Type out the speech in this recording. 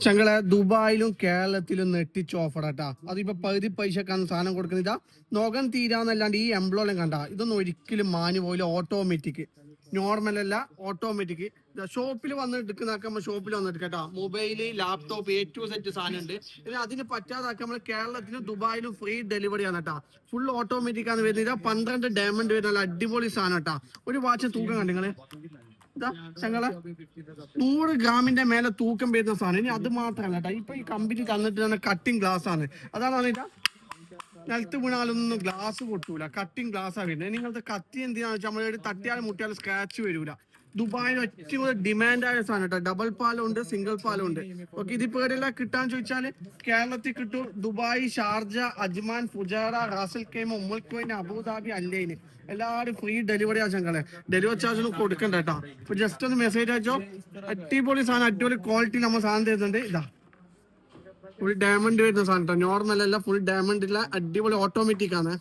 ഞങ്ങളെ ദുബായിലും കേരളത്തിലും നെട്ടിച്ച് ഓഫർ ആട്ടാ. അതിപ്പോ പകുതി പൈസക്കാണ് സാധനം കൊടുക്കുന്നത്. നോക്കാൻ തീരാന്നല്ലാണ്ട് ഈ എംബ്ലോളം കണ്ട ഇതൊന്നും ഒരിക്കലും മാഞ്ഞു പോയില്ല. ഓട്ടോമാറ്റിക് നോർമൽ അല്ല, ഓട്ടോമാറ്റിക്. ഷോപ്പിൽ വന്ന് എടുക്കുന്നതാക്കുമ്പോ ഷോപ്പിൽ വന്ന് എടുക്കട്ടാ. Mobile, laptop, A to Z സാധനം ഉണ്ട്. അതിന് പറ്റാതാക്കാൻ നമ്മൾ കേരളത്തിലും ദുബായിലും ഫ്രീ ഡെലിവറി ആണ് കേട്ടാ. ഫുൾ ഓട്ടോമാറ്റിക് ആണ് വരുന്നത്. 12 ഡയമണ്ട് വരുന്ന നല്ല അടിപൊളി സാധനം കേട്ടാ. ഒരു വാച്ച് തൂക്കം കണ്ടു നിങ്ങള്. ഞങ്ങളെ 100 ഗ്രാമിന്റെ മേലെ തൂക്കം വരുന്ന സാധനം. ഇനി അത് മാത്രമല്ല കേട്ടോ, ഇപ്പൊ ഈ കമ്പനി തന്നിട്ട് തന്നെ കട്ടിങ് ഗ്ലാസ് ആണ്. അതാണ് പറഞ്ഞിട്ട് നിലത്ത് വീണാലൊന്നും ഗ്ലാസ് പൊട്ടൂല. കട്ടിങ് ഗ്ലാസ്സാണ് വരുന്നത്. നിങ്ങളത്തെ കത്തി എന്തിനാന്ന് വെച്ചാൽ നമ്മൾ തട്ടിയാലും മുട്ടിയാലും സ്ക്രാച്ച് വരൂല. ദുബായിൽ ഏറ്റവും കൂടുതൽ ഡിമാൻഡായ സാധനം കേട്ടോ. ഡബിൾ പാലും ഉണ്ട്, സിംഗിൾ പാലും ഉണ്ട്. ഓക്കെ, ഇതിപ്പോ എവിടെയെല്ലാം കിട്ടാൻ ചോദിച്ചാല് കേരളത്തിൽ കിട്ടും. Dubai, Sharjah, Ajman, Fujairah, Ras al Khaimah, ഉമ്മൽ Quwain, Abu Dhabi, അല്ലൈന് എല്ലാവരും ഫ്രീ ഡെലിവറി ആശങ്കളെ. ഡെലിവറി ചാർജ് ഒന്നും കൊടുക്കണ്ട കേട്ടോ. ഇപ്പൊ ജസ്റ്റ് ഒന്ന് മെസ്സേജ് അയച്ചോ. അടിപൊളി സാധനം, അടിപൊളി ക്വാളിറ്റി നമ്മൾ സാധനം തരുന്നുണ്ട്. ഇതാ ഫുൾ ഡയമണ്ട് വരുന്ന സാധനം കേട്ടോ. നോർമൽ അല്ല, ഫുൾ ഡയമണ്ട് ഇല്ല, അടിപൊളി ഓട്ടോമാറ്റിക് ആണ്.